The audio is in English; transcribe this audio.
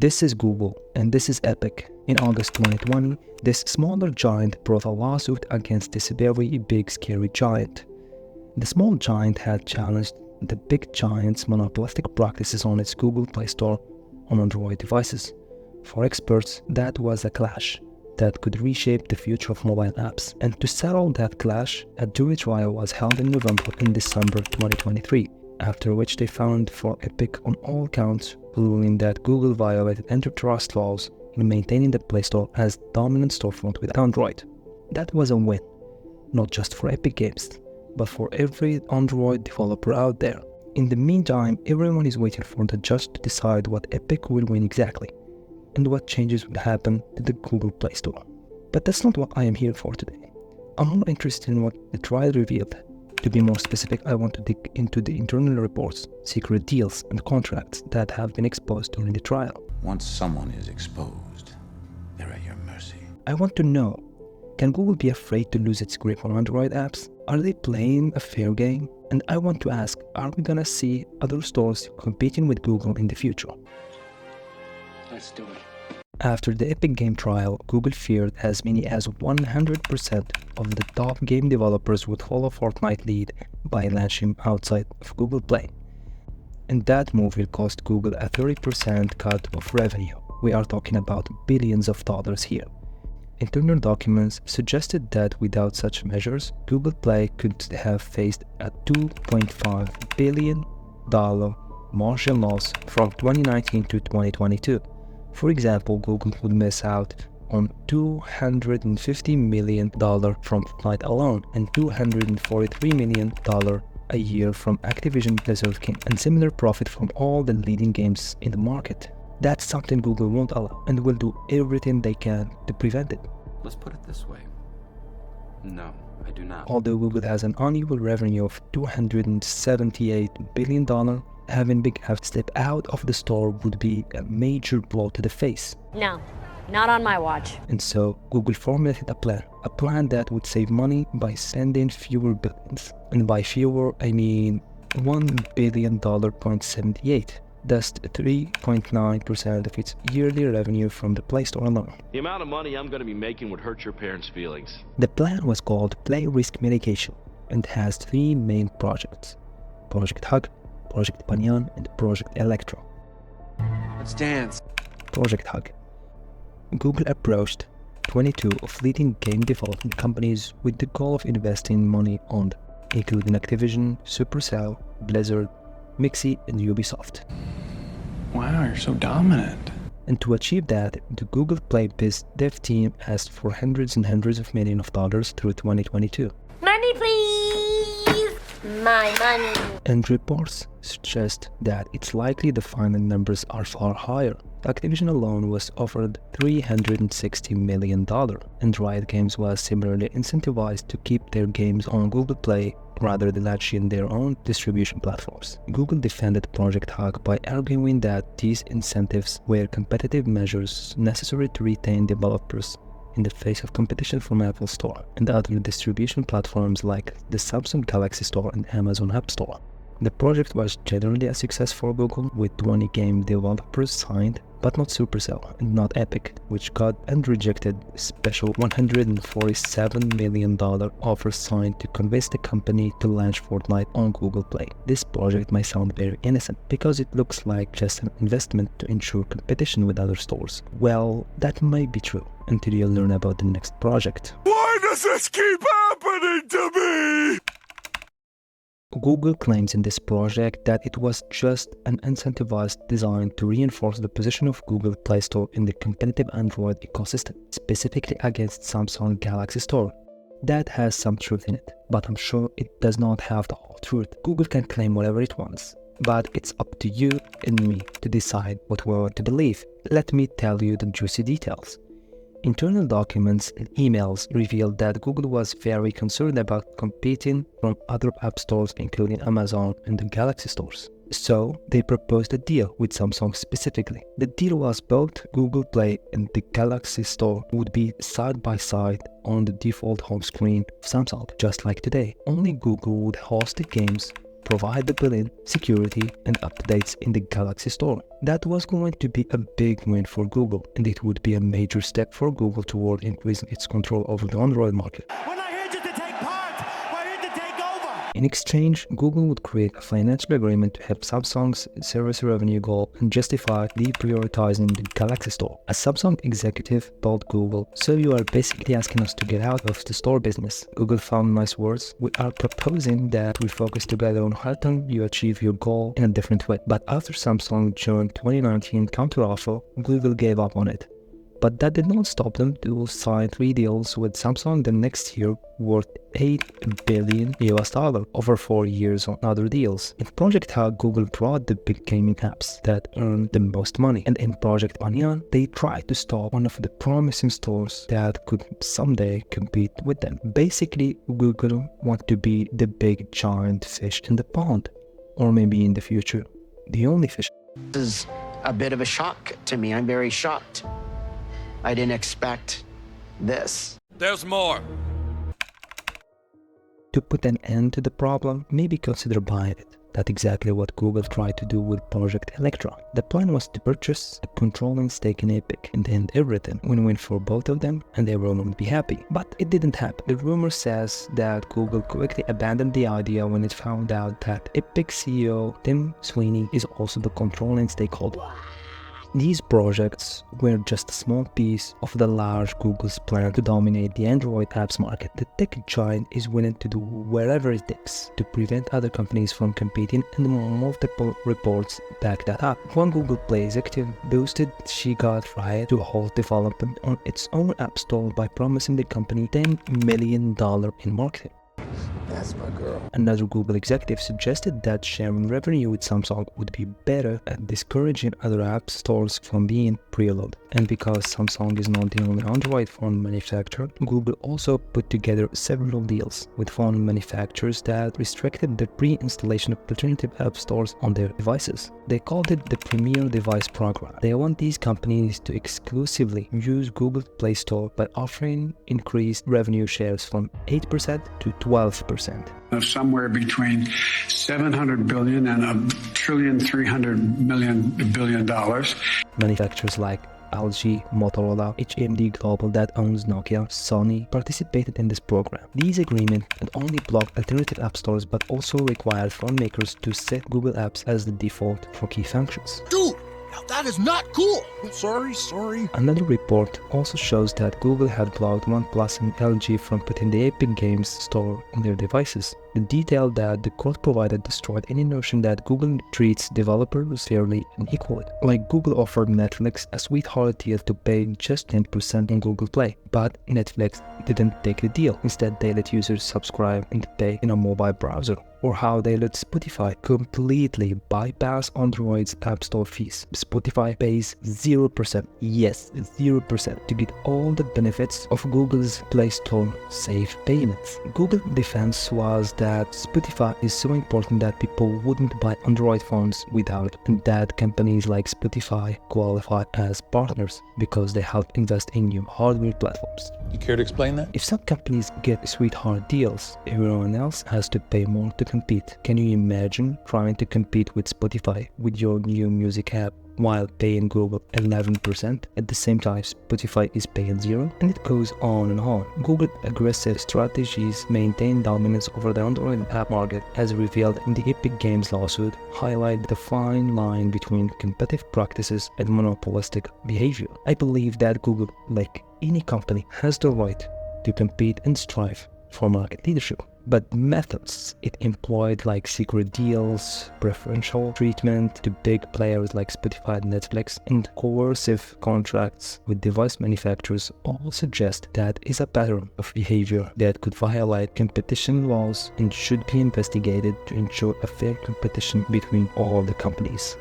This is Google, and this is Epic. In August 2020, this smaller giant brought a lawsuit against this very big scary giant. The small giant had challenged the big giant's monopolistic practices on its Google Play Store on Android devices. For experts, that was a clash that could reshape the future of mobile apps. And to settle that clash, a jury trial was held in November and December 2023, after which they found for Epic on all counts, ruling that Google violated antitrust laws in maintaining the Play Store as dominant storefront with Android. That was a win, not just for Epic Games, but for every Android developer out there. In the meantime, everyone is waiting for the judge to decide what Epic will win exactly, and what changes would happen to the Google Play Store. But that's not what I am here for today. I'm more interested in what the trial revealed. To be more specific, I want to dig into the internal reports, secret deals, and contracts that have been exposed during the trial. Once someone is exposed, they're at your mercy. I want to know, can Google be afraid to lose its grip on Android apps? Are they playing a fair game? And I want to ask, are we gonna see other stores competing with Google in the future? Let's do it. After the Epic Game trial, Google feared as many as 100% of the top game developers would follow Fortnite lead by launching outside of Google Play. And that move will cost Google a 30% cut of revenue. We are talking about billions of dollars here. Internal documents suggested that without such measures, Google Play could have faced a $2.5 billion margin loss from 2019 to 2022. For example, Google would miss out on $250 million from Fortnite alone and $243 million a year from Activision Blizzard King, and similar profit from all the leading games in the market. That's something Google won't allow and will do everything they can to prevent it. Let's put it this way. No, I do not. Although Google has an annual revenue of $278 billion, having Big F step out of the store would be a major blow to the face. No, not on my watch. And so Google formulated a plan that would save money by sending fewer billions. And by fewer, I mean $1 billion.78, thus 3.9% of its yearly revenue from the Play Store alone. The amount of money I'm going to be making would hurt your parents' feelings. The plan was called Play Risk Mitigation and has three main projects: Project Hug, Project Banyan, and Project Electro. Let's dance. Project Hug. Google approached 22 of leading game development companies with the goal of investing money on them, including Activision, Supercell, Blizzard, Mixi, and Ubisoft. Wow, you're so dominant. And to achieve that, the Google Play Biz dev team asked for hundreds and hundreds of millions of dollars through 2022. Money, please! My money. And reports suggest that it's likely the final numbers are far higher. Activision alone was offered $360 million, and Riot Games was similarly incentivized to keep their games on Google Play rather than launching their own distribution platforms. Google defended Project Hug by arguing that these incentives were competitive measures necessary to retain developers in the face of competition from Apple Store and other distribution platforms like the Samsung Galaxy Store and Amazon App Store. The project was generally a success for Google, with 20 game developers signed, but not Supercell and not Epic, which got and rejected special $147 million offer signed to convince the company to launch Fortnite on Google Play. This project might sound very innocent because it looks like just an investment to ensure competition with other stores. Well, that might be true until you learn about the next project. Why does this keep happening to me? Google claims in this project that it was just an incentivized design to reinforce the position of Google Play Store in the competitive Android ecosystem, specifically against Samsung Galaxy Store. That has some truth in it, but I'm sure it does not have the whole truth. Google can claim whatever it wants, but it's up to you and me to decide what we want to believe. Let me tell you the juicy details. Internal documents and emails revealed that Google was very concerned about competing from other app stores including Amazon and the Galaxy stores. So they proposed a deal with Samsung specifically. The deal was both Google Play and the Galaxy Store would be side by side on the default home screen of Samsung, just like today. Only Google would host the games provide the built-in security and updates in the Galaxy Store. That was going to be a big win for Google, and it would be a major step for Google toward increasing its control over the Android market. In exchange, Google would create a financial agreement to help Samsung's service revenue goal and justify deprioritizing the Galaxy Store. A Samsung executive told Google, "So you are basically asking us to get out of the store business." Google found nice words. "We are proposing that we focus together on helping you achieve your goal in a different way." But after Samsung June 2019 counteroffer, Google gave up on it. But that did not stop them to sign 3 deals with Samsung the next year worth $8 billion over 4 years on other deals. In Project Hug, Google brought the big gaming apps that earned the most money, and in Project Onion, they tried to stop one of the promising stores that could someday compete with them. Basically, Google wanted to be the big giant fish in the pond, or maybe in the future, the only fish. This is a bit of a shock to me. I'm very shocked. I didn't expect this. There's more. To put an end to the problem, maybe consider buying it. That's exactly what Google tried to do with Project Electron. The plan was to purchase a controlling stake in Epic and end everything, win-win for both of them, and everyone would be happy. But it didn't happen. The rumor says that Google quickly abandoned the idea when it found out that Epic CEO Tim Sweeney is also the controlling stakeholder. These projects were just a small piece of the large Google's plan to dominate the Android apps market. The tech giant is willing to do wherever it takes to prevent other companies from competing, and multiple reports back that up. One Google Play executive boasted she got Riot to halt development on its own app store by promising the company $10 million in marketing. That's my girl. Another Google executive suggested that sharing revenue with Samsung would be better at discouraging other app stores from being preloaded. And because Samsung is not the only Android phone manufacturer, Google also put together several deals with phone manufacturers that restricted the pre-installation of alternative app stores on their devices. They called it the Premier Device Program. They want these companies to exclusively use Google Play Store by offering increased revenue shares from 8% to 12%. Of somewhere between $700 billion and $1.3 billion. Manufacturers like LG, Motorola, HMD Global that owns Nokia, Sony participated in this program. These agreements not only blocked alternative app stores but also required phone makers to set Google Apps as the default for key functions. Dude, now that is not cool. Sorry. Another report also shows that Google had blocked OnePlus and LG from putting the Epic Games store on their devices. The detail that the court provided destroyed any notion that Google treats developers fairly and equally. Like Google offered Netflix a sweetheart deal to pay just 10% on Google Play, but Netflix didn't take the deal. Instead, they let users subscribe and pay in a mobile browser. Or how they let Spotify completely bypass Android's App Store fees. Spotify pays 0%, yes, 0%, to get all the benefits of Google's Play Store safe payments. Google's defense was that Spotify is so important that people wouldn't buy Android phones without it, and that companies like Spotify qualify as partners because they help invest in new hardware platforms. You care to explain that? If some companies get sweetheart deals, everyone else has to pay more to compete. Can you imagine trying to compete with Spotify with your new music app while paying Google 11%? At the same time, Spotify is paying 0%, and it goes on and on. Google's aggressive strategies maintain dominance over the Android app market, as revealed in the Epic Games lawsuit, highlight the fine line between competitive practices and monopolistic behavior. I believe that Google, like any company, has the right to compete and strive for market leadership. But methods it employed, like secret deals, preferential treatment to big players like Spotify and Netflix, and coercive contracts with device manufacturers, all suggest that is a pattern of behavior that could violate competition laws and should be investigated to ensure a fair competition between all the companies.